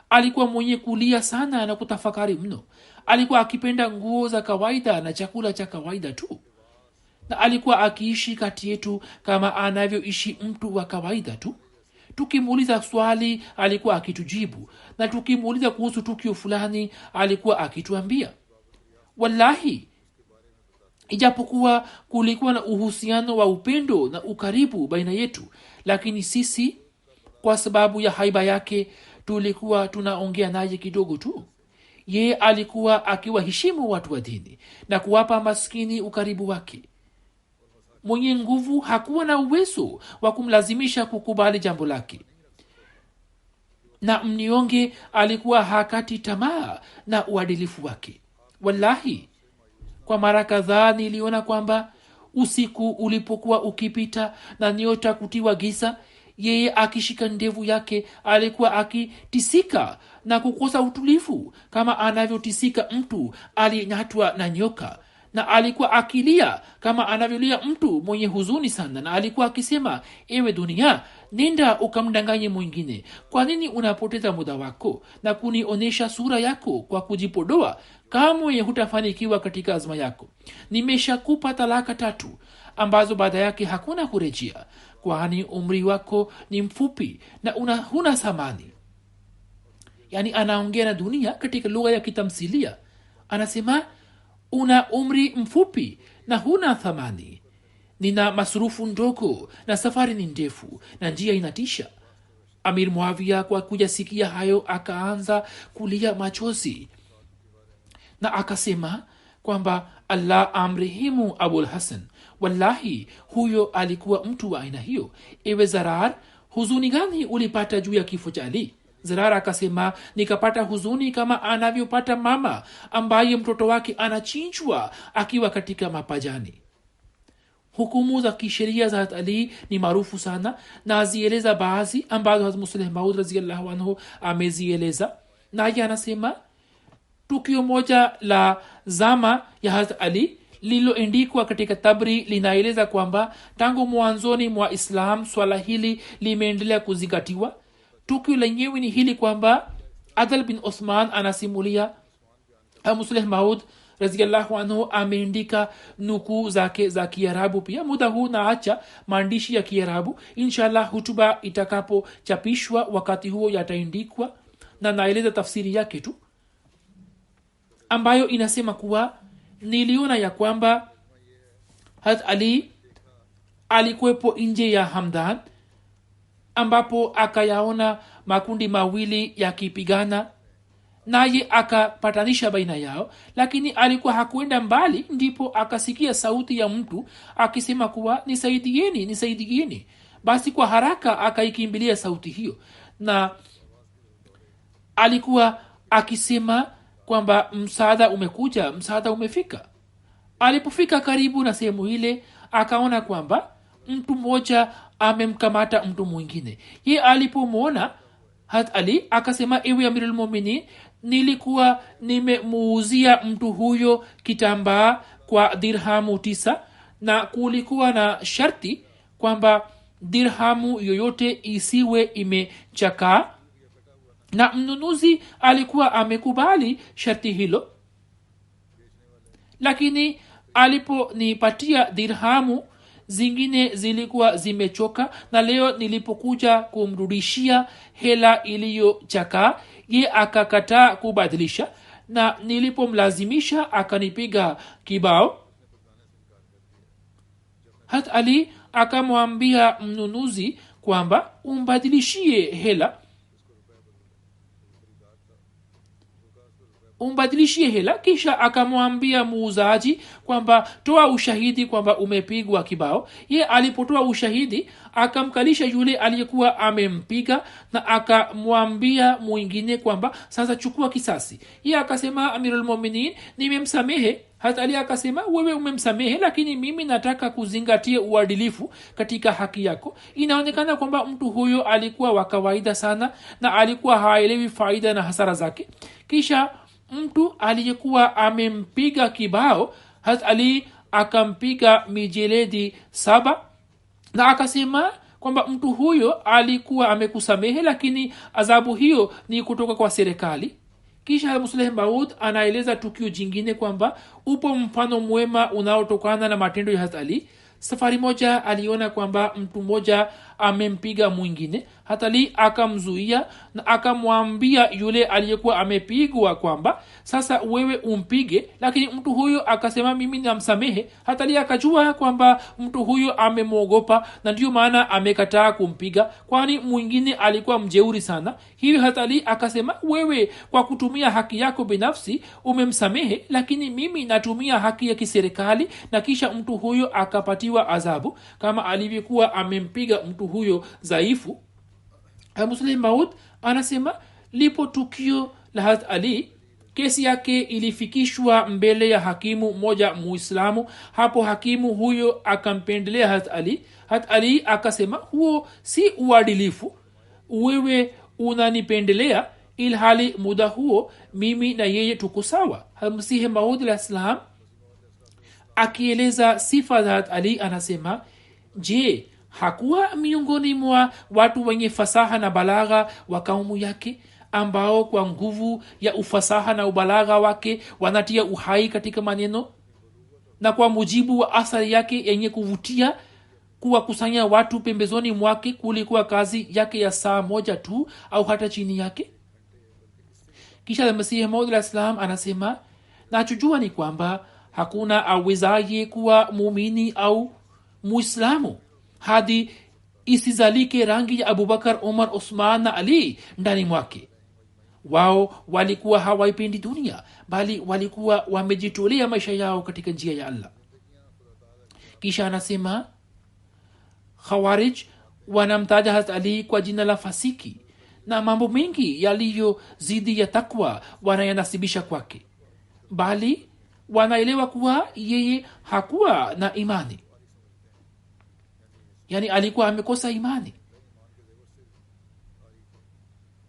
Speaker 2: Alikuwa mwenye kulia sana na kutafakari mno. Alikuwa akipenda nguo za kawaida na chakula cha kawaida tu, na alikuwa akiishi kati yetu kama anavyoishi mtu wa kawaida tu. Tukimuuliza swali alikuwa akitujibu, na tukimuuliza kuhusu tukio fulani alikuwa akituambia. Wallahi, ijapokuwa kulikuwa na uhusiano wa upendo na ukaribu baina yetu, lakini sisi kwa sababu ya haiba yake tulikuwa tunaongea naye kidogo tu. Ye alikuwa akiwaheshimu watu wa dini na kuwapa maskini ukaribu wake. Mwenye nguvu hakuwa na uwezo wa kumlazimisha kukubali jambo lake, na mnyonge alikuwa hakati tamaa na uadilifu wake. Wallahi, kwa mara kadhaa niliona kwamba usiku ulipokuwa ukipita na nyota kutiwa giza, yeye akishika ndevu yake alikuwa akitisika na kukosa utulivu kama anavyotisika mtu aliyenyatwa na nyoka, na alikuwa akilia kama anavyolia mtu mwenye huzuni sana, na alikuwa akisema, ewe dunia, nenda ukamdanganye mwingine. Kwa nini unapoteza muda wako na kunionesha sura yako kwa kujipodoa? Kamwe hutafanikiwa katika azma yako. Nimeshakupa talaka 3 ambazo baada yake hakuna kurejea, kwani umri wako ni mfupi na huna thamani. Yani anaongea na dunia katika lugha ya kitamthilia. Anasema, una umri mfupi na huna thamani. Nina masrufu ndogo na safari ni ndefu na njia inatisha. Amir Muawiya kwa kujasikia hayo akaanza kulia machozi na akasema kwamba Allah amrehemu Abul Hasan. Wallahi, huyo alikuwa mtu wa aina hiyo. Ewe Zarar, huzuni gani ulipata juu ya kifo cha Ali? Zirara akasema nikapata huzuni kama anavyopata mama ambaye mtoto wake anachinjwa akiwa katika mapajani. Hukumu za kisheria za Hazrat Ali ni maarufu sana na azieleza baadhi ambazo Hazrat Musleh Maud radhiyallahu anhu amezieleza. Naye anasema tukio moja la zama ya Hazrat Ali lililoandikwa katika Tabri linaeleza kwamba tangu mwanzoni mwa Islam swala hili limeendelea kuzingatiwa. Tukio lenyewe ni hili kwamba Adl bin Uthman anasimulia Musleh Maud radhiyallahu anhu ameandika nukuu zake za Kiarabu. Pia muda huu naacha maandishi ya Kiarabu, inshallah hutuba itakapochapishwa wakati huo yataandikwa, na naeleza tafsiri yake tu, ambayo inasema kuwa niliona ya kwamba Hazrat Ali alikuwepo nje ya Hamdan, ambapo akayaona makundi mawili yakipigana, naye akapatanisha baina yao, lakini alikuwa hakuenda mbali, ndipo akasikia sauti ya mtu akisema kuwa nisaidieni, nisaidieni. Basi kwa haraka akaikimbilia sauti hiyo, na alikuwa akisema kwamba msaada umekuja, msaada umefika. Alipofika karibu na sehemu ile, akaona kwamba mtu mmoja amemkamata mtu mwingine. Ye alipomwona Hazrat Ali akasema, ewe Amirul Mu'minin, nilikuwa nimemuuzia mtu huyo kitambaa kwa dirhamu 9 na kulikuwa na sharti kwamba dirhamu yoyote isiwe imechakaa, na mnunuzi alikuwa amekubali sharti hilo. Lakini aliponipatia dirhamu zingine zilikuwa zimechoka, na leo nilipokuja kumrudishia hela iliyochakaa, ye akakataa kubadilisha, na nilipomlazimisha akanipiga kibao. Hazrat Ali akamwambia mnunuzi kwamba umbadilishie hela, kisha akamwambia muuzaji kwamba toa ushahidi kwamba umepigwa kibao. Ye alipotoa ushahidi akamkalisha yule aliyekuwa amempiga, na akamwambia mwingine kwamba sasa chukua kisasi. Ye akasema, Amirul Mu'minin, nimemsamehe. Hazrat Ali akasema, wewe umemsamehe, lakini mimi nataka kuzingatia uadilifu katika haki yako. Inaonekana kwamba mtu huyo alikuwa wa kawaida sana na alikuwa haelewi faida na hasara zake. Kisha mtu aliyekuwa amempiga kibao Hazrat Ali akampiga mijeledi 7, na akasema kwamba mtu huyo alikuwa amekusamehe, lakini adhabu hiyo ni kutoka kwa serikali. Kisha Musleh Maud anaeleza tukio jingine kwamba upo mfano mwema unaotokana na matendo ya Hazrat Ali. Safari moja aliona kwamba mtu mmoja amempiga mwingine. Hazrat Ali akamzuia na akamwambia yule aliyekuwa amepigwa kwamba sasa wewe umpige, lakini mtu huyo akasema mimi namsamehe. Hazrat Ali akajua kwamba mtu huyo amemwogopa, na ndio maana amekataa kumpiga, kwani mwingine alikuwa mjeuri sana. Hivyo Hazrat Ali akasema, wewe kwa kutumia haki yako binafsi umemsamehe, lakini mimi natumia haki ya kiserikali. Na kisha mtu huyo akapatiwa adhabu kama alivyokuwa amempiga mtu huyo dhaifu. Muslim Maud anasema lipo tukio la Hazrat Ali, kesi yake ilifikishwa mbele ya hakimu mmoja Muislamu. Hapo hakimu huyo akampendelea Hazrat Ali. Hazrat Ali akasema, huo si uadilifu, wewe unanipendelea ilhali muda huo mimi na yeye tuko sawa. Masihi Maud al-Islam akieleza sifa za Hazrat Ali anasema, je, hakuwa miongoni mwa watu wenye fasaha na balagha wa kaumu yake, ambao kwa nguvu ya ufasaha na ubalagha wake wanatia uhai katika maneno, na kwa mujibu wa athari yake yenye kuvutia kuwakusanya watu pembezoni mwake kulikuwa kazi yake ya saa moja tu au hata chini yake. Kisha Masihi Maud al-Islam anasema, nachojua ni kwamba hakuna awezaye kuwa muumini au muislamu hadi isizalike rangi ya Abubakar, Umar, Uthman na Ali ndani mwake. Wao walikuwa hawaipendi dunia, bali walikuwa wamejitolea maisha yao katika njia ya Allah. Kisha anasema, Khawarij wanamtaja Hazrat Ali kwa jina la fasiki na mambo mengi yaliyo zidi ya takwa wanayanasibisha kwake, bali wanaelewa kuwa yeye hakuwa na imani, yani alikuwa amekosa imani.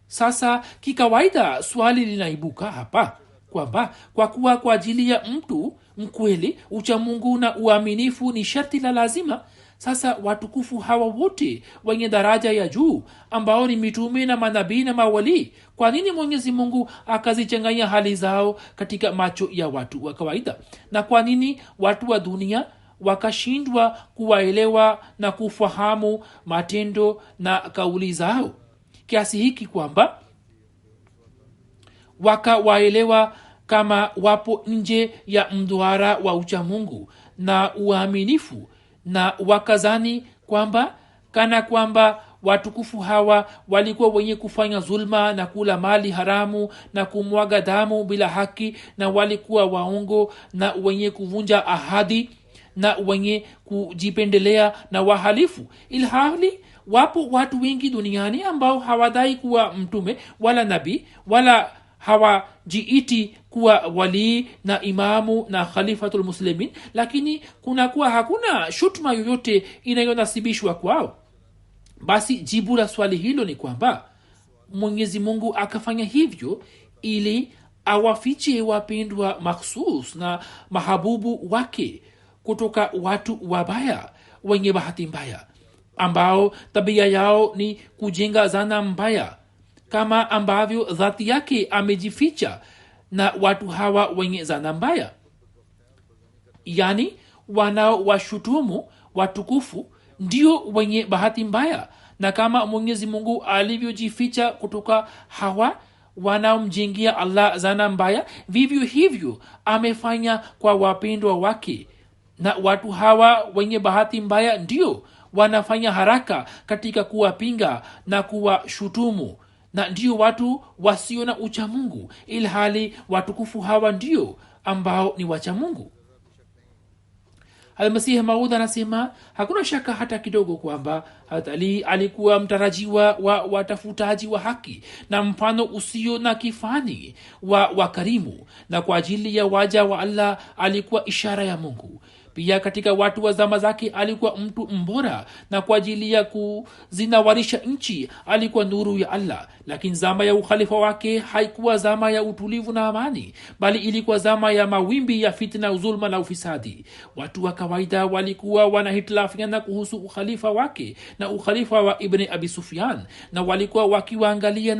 Speaker 2: Sasa kikawaida swali linaibuka hapa kwamba kwa kuwa kwa ajili ya mtu mkweli uchamungu na uaminifu ni sharti la lazima, sasa watukufu hawa wote wenye daraja ya juu ambao ni mitume na manabii na mawalii, kwa nini Mwenyezi Mungu akazichanganya hali zao katika macho ya watu wa kawaida? Na kwa nini watu wa dunia wakashindwa kuwaelewa na kufahamu matendo na kauli zao kiasi hiki kwamba wakawaelewa kama wapo nje ya mduara wa uchamungu na uaminifu, na wakazani kwamba kana kwamba watukufu hawa walikuwa wenye kufanya zulma na kula mali haramu na kumwaga damu bila haki, na walikuwa waongo na wenye kuvunja ahadi na wenye kujipendelea na wahalifu, ilhali wapo watu wengi duniani ambao hawadai kuwa mtume wala nabii wala hawajiiti kuwa walii na imamu na khalifatul muslimin, lakini kunakuwa hakuna shutuma yoyote inayonasibishwa kwao. Basi jibu la swali hilo ni kwamba Mwenyezi Mungu akafanya hivyo ili awafiche wapendwa makhsus na mahabubu wake kutoka watu wabaya wenye bahati mbaya, ambao tabia yao ni kujenga zana mbaya, kama ambavyo dhati yake amejificha na watu hawa wenye zana mbaya, yani wanaowashutumu watukufu ndio wenye bahati mbaya, na kama Mwenyezi Mungu alivyojificha kutoka hawa wanaomjingia Allah zana mbaya, vivyo hivyo amefanya kwa wapendwa wake, na watu hawa wenye bahati mbaya ndio wanafanya haraka katika kuwapinga na kuwashutumu, na ndio watu wasio na uchamungu, ilhali watukufu hawa ndio ambao ni wachamungu. Almasihi Maud anasema hakuna shaka hata kidogo kwamba Hazrat Ali alikuwa mtarajiwa wa watafutaji wa haki na mfano usio na kifani wa wakarimu, na kwa ajili ya waja wa Allah alikuwa ishara ya Mungu. Pia katika watu wa zama zake alikuwa mtu mbora, na kwa ajili ya kuzinawarisha nchi alikuwa nuru ya Allah. Lakini zama ya ukhalifa wake haikuwa zama ya utulivu na amani, bali ilikuwa zama ya mawimbi ya fitna, uzulma na ufisadi. Watu wa kawaida walikuwa wanahitilafiana kuhusu ukhalifa wake na ukhalifa wa Ibn Abi Sufyan, na walikuwa wakiwaangalia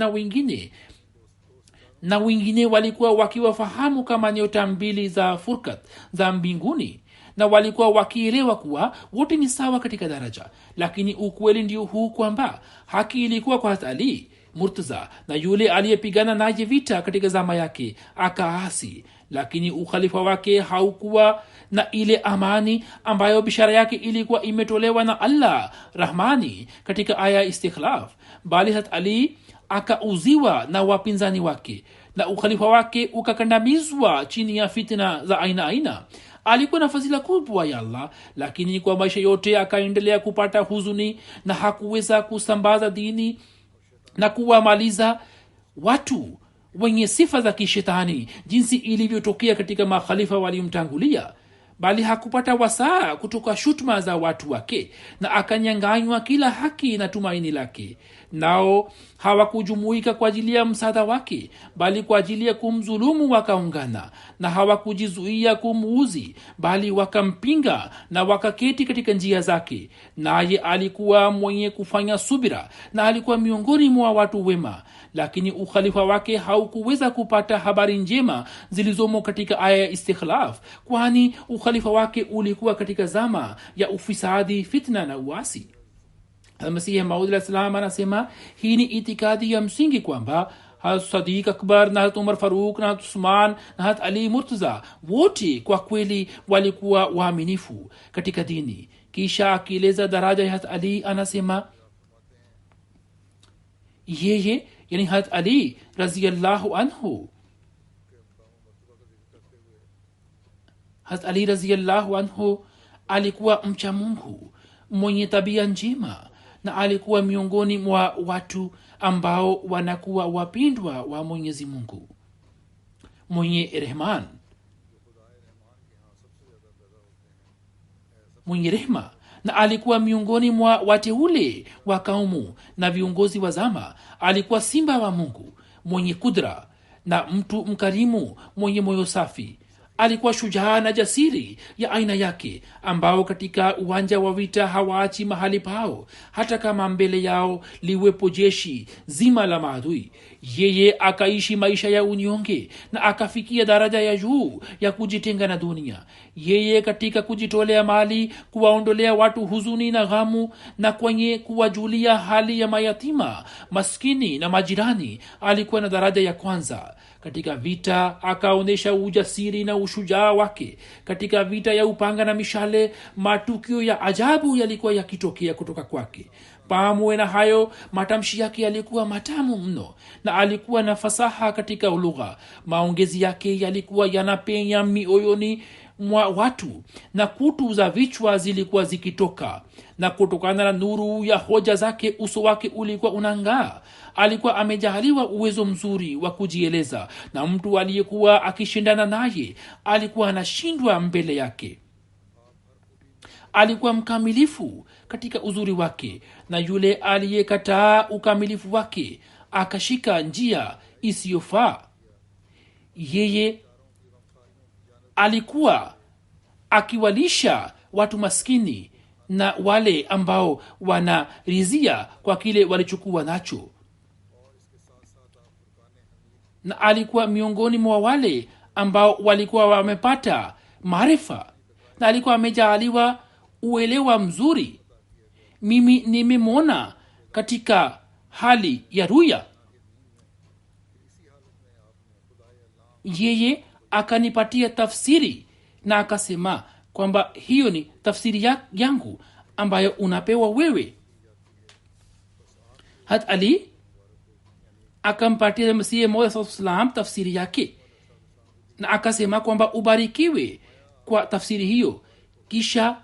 Speaker 2: na wengine walikuwa wakiwafahamu kama nyota mbili za furkat za mbinguni, na walikuwa wakielewa kuwa wote ni sawa katika daraja. Lakini ukweli ndio huu kwamba haki ilikuwa kwa Hazrat Ali Murtaza, na yule aliyepigana naye vita katika zama yake akaasi, lakini ukhalifa wake haukuwa na ile amani ambayo bishara yake ilikuwa imetolewa na Allah Rahmani katika aya Istikhlaf, bali Hazrat Ali akauziwa na wapinzani wake na ukhalifa wake ukakandamizwa chini ya fitna za aina aina. Alikuwa na fadhila kubwa ya Allah, lakini kwa maisha yote akaendelea kupata huzuni na hakuweza kusambaza dini na kuwamaliza watu wenye sifa za kishetani jinsi ilivyotokea katika makhalifa waliomtangulia, bali hakupata wasaa kutoka shutuma za watu wake, na akanyanganywa kila haki na tumaini lake. Nao hawakujumuika kwa ajili ya msaada wake, bali kwa ajili ya kumdhulumu wakaungana, na hawakujizuia kumuuzi, bali wakampinga na wakaketi katika njia zake. Naye alikuwa mwenye kufanya subira na alikuwa miongoni mwa watu wema, lakini ukhalifa wake haukuweza kupata habari njema zilizomo katika aya ya Istikhlaf, kwani ukhalifa wake ulikuwa katika zama ya ufisadi, fitna na uasi. Masihi Maud alayhi salam anasema hii ni itikadi ya msingi kwamba Hazrat Sadiq Akbar na Hazrat Umar Faruk na Hazrat Usman na Hazrat Ali Murtaza wote kwa kweli walikuwa waaminifu katika dini. Kisha akieleza daraja ya Hazrat Ali anasema yeye, yani Hazrat Ali radhiyallahu anhu, Hazrat Ali radhiyallahu anhu alikuwa mcha Mungu, mwenye tabia njema na alikuwa miongoni mwa watu ambao wanakuwa wapendwa wa Mwenyezi Mungu mwenye rehman, mwenye rehma, na alikuwa miongoni mwa wateule wa kaumu na viongozi wa zama. Alikuwa simba wa Mungu mwenye kudra na mtu mkarimu mwenye moyo safi. Alikuwa shujaa na jasiri ya aina yake, ambao katika uwanja wa vita hawaachi mahali pao hata kama mbele yao liwepo jeshi zima la maadui. Yeye akaishi maisha ya unyonge na akafikia daraja ya juu ya kujitenga na dunia. Yeye katika kujitolea mali kuwaondolea watu huzuni na ghamu, na kwenye kuwajulia hali ya mayatima, maskini na majirani, alikuwa na daraja ya kwanza. Katika vita akaonyesha ujasiri na ushujaa wake. Katika vita ya upanga na mishale, matukio ya ajabu yalikuwa yakitokea kutoka kwake. Pamoja na hayo, matamshi yake yalikuwa matamu mno na alikuwa na fasaha katika lugha. Maongezi yake yalikuwa yanapenya mioyoni mwa watu na kutu za vichwa zilikuwa zikitoka, na kutokana na nuru ya hoja zake uso wake ulikuwa unang'aa. Alikuwa amejaliwa uwezo mzuri wa kujieleza, na mtu aliyekuwa akishindana naye alikuwa anashindwa mbele yake. Alikuwa mkamilifu katika uzuri wake, na yule aliyekataa ukamilifu wake akashika njia isiyofaa. Yeye alikuwa akiwalisha watu maskini na wale ambao wanarizia kwa kile walichokuwa nacho, na alikuwa miongoni mwa wale ambao walikuwa wamepata maarifa, na alikuwa amejaaliwa uelewa mzuri. Mimi nimemwona katika hali ya ruya. Yeye akanipatia tafsiri na akasema kwamba hiyo ni tafsiri yangu ambayo unapewa wewe. Hat Ali akampatia Masihi Maud sallam tafsiri yake, na akasema kwamba ubarikiwe kwa tafsiri hiyo. Kisha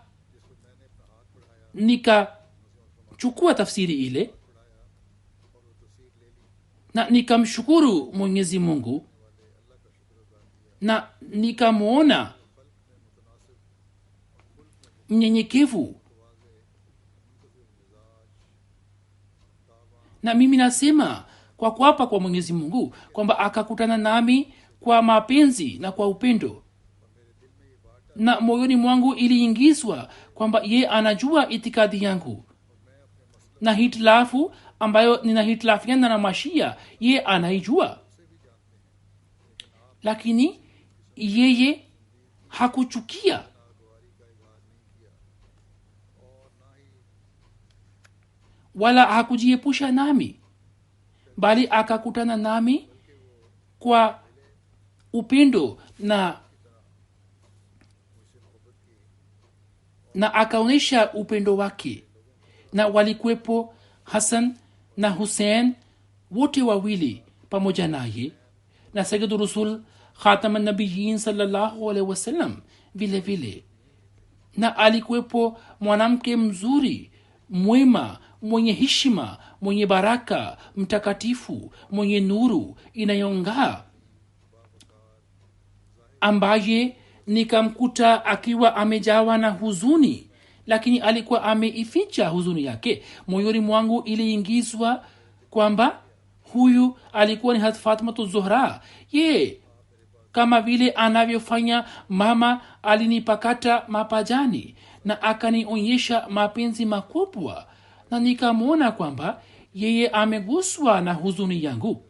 Speaker 2: nikachukua tafsiri ile na nikamshukuru Mwenyezi Mungu, na nikamwona mnyenyekevu. Na mimi nasema kwa kuapa kwa Mwenyezi Mungu kwamba akakutana nami kwa mapenzi na kwa upendo, na moyoni mwangu iliingizwa kwamba ye anajua itikadi yangu, na hitilafu ambayo ninahitilafiana na Mashia ye anaijua, lakini yeye hakuchukia wala hakujiepusha nami, bali akakutana nami kwa upendo na akaonyesha upendo wake. Na walikuwepo Hasan na Hussein, wote wawili pamoja naye, na Sayyidu Rasul Khataman Nabiyyin sallallahu alaihi wasallam vile vile. Na alikuwepo mwanamke mzuri, mwema, mwenye heshima, mwenye baraka, mtakatifu, mwenye nuru inayong'aa, ambaye nikamkuta akiwa amejawa na huzuni, lakini alikuwa ameificha huzuni yake. Moyoni mwangu iliingizwa kwamba huyu alikuwa ni Hazrat Fatima Zuhra. Kama vile anavyofanya mama, alinipakata mapajani na akanionyesha mapenzi makubwa, na nikamwona kwamba yeye ameguswa na huzuni yangu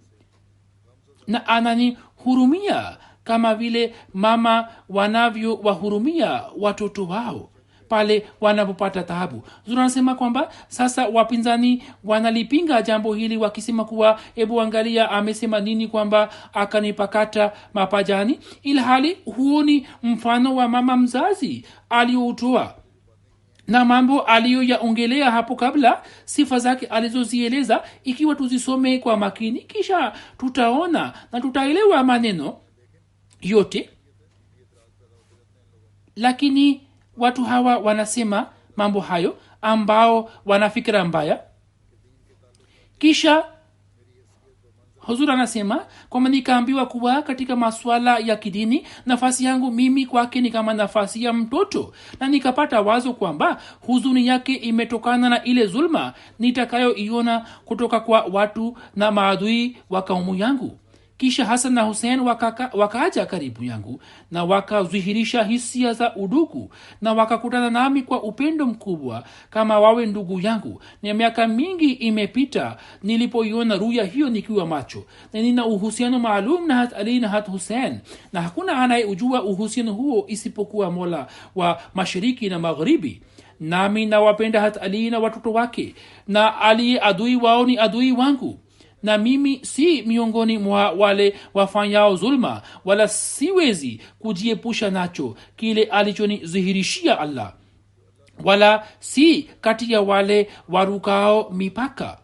Speaker 2: na ananihurumia kama vile mama wanavyowahurumia watoto wao pale wanapopata taabu. Tunasema kwamba sasa wapinzani wanalipinga jambo hili wakisema kuwa hebu angalia amesema nini kwamba akanipakata mapajani, ilhali huo ni mfano wa mama mzazi aliyoutoa na mambo aliyoyaongelea hapo kabla, sifa zake alizozieleza. Ikiwa tuzisome kwa makini, kisha tutaona na tutaelewa maneno yote. Lakini watu hawa wanasema mambo hayo ambao wana fikra mbaya. Kisha huzur anasema kwamba nikaambiwa kuwa katika masuala ya kidini nafasi yangu mimi kwake ni kama nafasi ya mtoto, na nikapata wazo kwamba huzuni yake imetokana na ile zulma nitakayoiona kutoka kwa watu na maadui wa kaumu yangu. Kisha Hasan na Hussein wakaja karibu yangu na wakadhihirisha hisia za udugu na wakakutana nami kwa upendo mkubwa kama wawe ndugu yangu. Na miaka mingi imepita nilipoiona ruya hiyo nikiwa macho, na nina uhusiano maalum na Hat Ali na Hat Hussein, na hakuna anayeujua uhusiano huo isipokuwa Mola wa mashariki na magharibi. Nami nawapenda Hat Ali na watoto wake, na Ali adui wao ni adui wangu, na mimi si miongoni mwa wale wafanyao zulma, wala siwezi kujiepusha nacho kile alichonidhihirishia Allah, wala si kati ya wale warukao mipaka.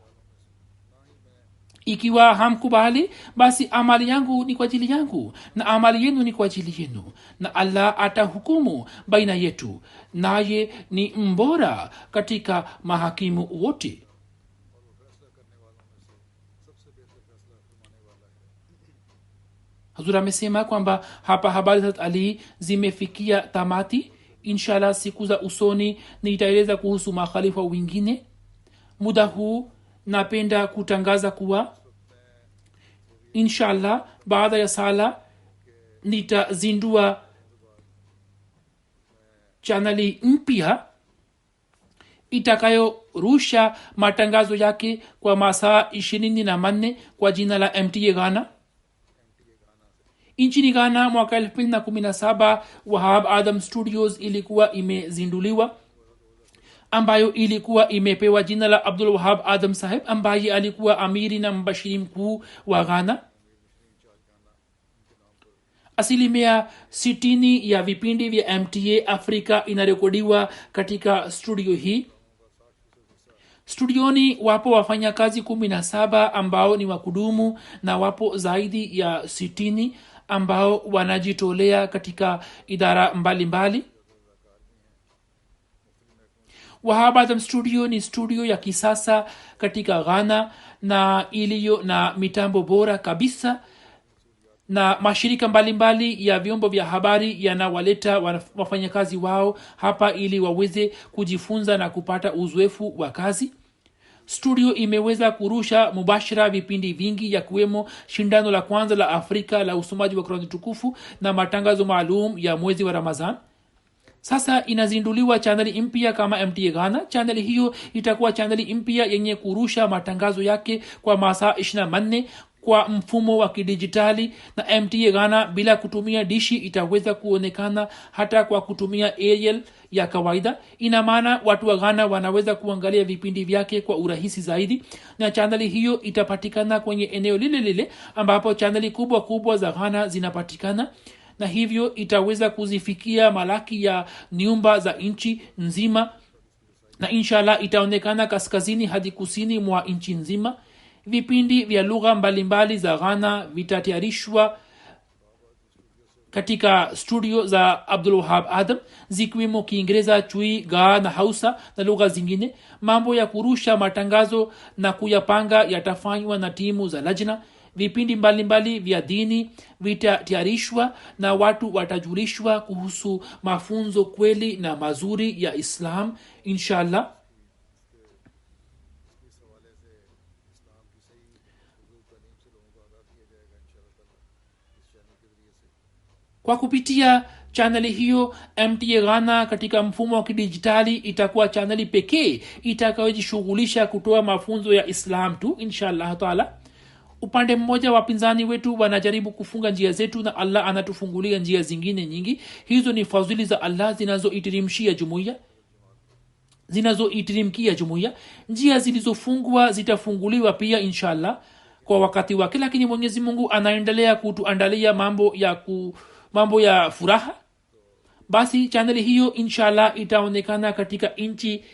Speaker 2: Ikiwa hamkubali, basi amali yangu ni kwa ajili yangu na amali yenu ni kwa ajili yenu, na Allah atahukumu baina yetu, naye ni mbora katika mahakimu wote. Hazur amesema kwamba hapa habari za Ali zimefikia tamati. Inshallah siku za usoni nitaeleza kuhusu makhalifa wengine. Muda huu napenda kutangaza kuwa inshallah baada ya sala nitazindua chaneli mpya itakayorusha matangazo yake kwa masaa 24 kwa jina la MTA Ghana. Nchini Ghana mwaka 2017 Wahab Adam Studios ilikuwa imezinduliwa, ambayo ilikuwa imepewa jina la Abdul Wahab Adam Saheb, ambaye alikuwa amiri na mbashiri mkuu wa Ghana. 60% ya vipindi vya MTA Afrika inarekodiwa katika studio hii. Studioni wapo wafanyakazi 17 ambao ni wakudumu, na wapo zaidi ya 60 ambao wanajitolea katika idara mbalimbali. Wahab Adam Studio ni studio ya kisasa katika Ghana na iliyo na mitambo bora kabisa, na mashirika mbalimbali ya vyombo vya habari yanawaleta wafanyakazi wao hapa ili waweze kujifunza na kupata uzoefu wa kazi. Studio imeweza kurusha mubashara vipindi vingi ya kuwemo shindano la kwanza la Afrika la usomaji wa Qur'an tukufu na matangazo maalum ya mwezi wa Ramadhan. Sasa inazinduliwa chaneli mpya kama MTA Ghana. Chaneli hiyo itakuwa chaneli mpya yenye kurusha matangazo yake kwa masaa 24 kwa mfumo wa kidijitali, na MTA Ghana bila kutumia dishi itaweza kuonekana hata kwa kutumia aerial ya kawaida. Ina maana watu wa Ghana wanaweza kuangalia vipindi vyake kwa urahisi zaidi, na chaneli hiyo itapatikana kwenye eneo lile lile ambapo chaneli kubwa kubwa za Ghana zinapatikana, na hivyo itaweza kuzifikia malaki ya nyumba za nchi nzima, na inshallah itaonekana kaskazini hadi kusini mwa nchi nzima. Vipindi vya lugha mbalimbali za Ghana vitatayarishwa katika studio za Abdul Wahab Adam, zikiwemo Kiingereza, Chui, Gaa na Hausa na lugha zingine. Mambo ya kurusha matangazo na kuyapanga yatafanywa na timu za lajna. Vipindi mbalimbali vya dini vitatayarishwa na watu watajulishwa kuhusu mafunzo kweli na mazuri ya Islam inshallah. Kwa kupitia chaneli hiyo, MTA Ghana katika mfumo wa kidijitali itakuwa chaneli pekee itakayojishughulisha kutoa mafunzo ya Islam tu inshallah taala. Upande mmoja wapinzani wetu wanajaribu kufunga njia zetu, na Allah anatufungulia njia zingine nyingi. Hizo ni fadhili za Allah zinazoitirimkia jumuiya. Njia zilizofungwa zitafunguliwa pia inshallah kwa wakati wake, lakini Mwenyezi Mungu anaendelea kutuandalia mambo ya furaha. Basi chaneli hiyo inshallah itaonekana katika nchi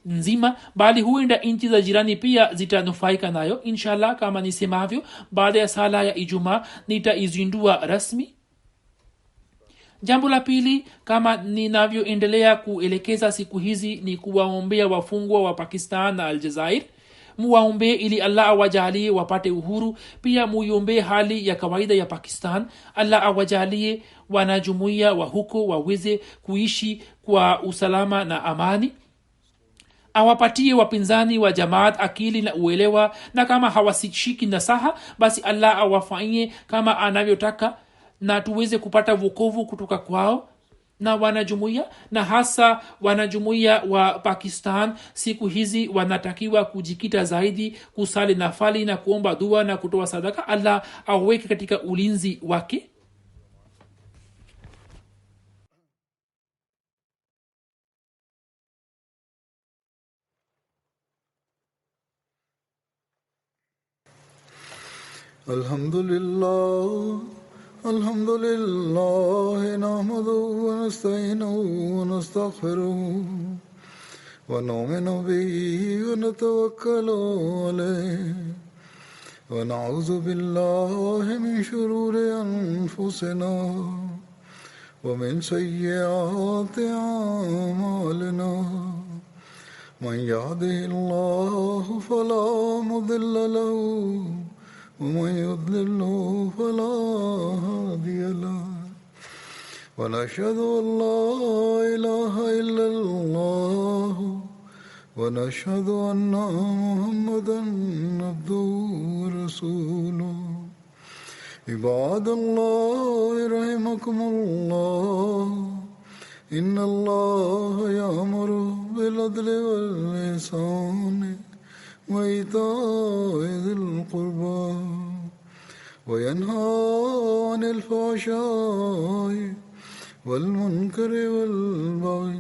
Speaker 2: nzima, bali huenda nchi za jirani pia zitanufaika nayo inshallah. Kama nisemavyo, baada ya sala ya Ijumaa nitaizindua rasmi. jambo la pili kama ninavyoendelea kuelekeza siku hizi ni kuwaombea wafungwa wa pakistan na aljazair. muwaombee ili allah awajalie wapate uhuru. pia muiombee hali ya kawaida ya pakistan. allah awajalie wanajumuiya wa huko waweze kuishi kwa usalama na amani. awapatie wapinzani wa jamaat akili na uelewa, na kama hawasishiki nasaha basi allah awafanyie kama anavyotaka na tuweze kupata wokovu kutoka kwao na wanajumuiya. na hasa wanajumuiya wa pakistan siku hizi wanatakiwa kujikita zaidi kusali nafali na kuomba dua na kutoa sadaka. allah aweke katika ulinzi wake.
Speaker 1: Alhamdulillah, alhamdulillah, nahmaduhu wa nasta'inuhu wa nastaghfiruhu wa nu'minu bihi wa natawakkalu alayhi wa na'udhu billahi min shururi anfusina wa min sayyiati a'malina. Man yahdihillahu fala mudilla lahu ومن يضلل فلا هادي له ونشهد أن لا إله إلا الله ونشهد أن محمدا عبده ورسوله. عباد الله رحمكم الله إن الله يأمر بالعدل والإحسان وإيتاء ذي القربى وينهى عن الفحشاء والمنكر والبغي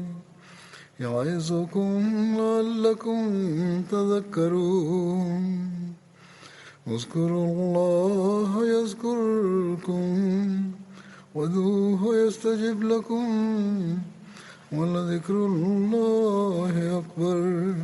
Speaker 1: يعظكم لعلكم تذكرون. اذكروا الله يذكركم وادعوه يستجب لكم ولذكر الله أكبر.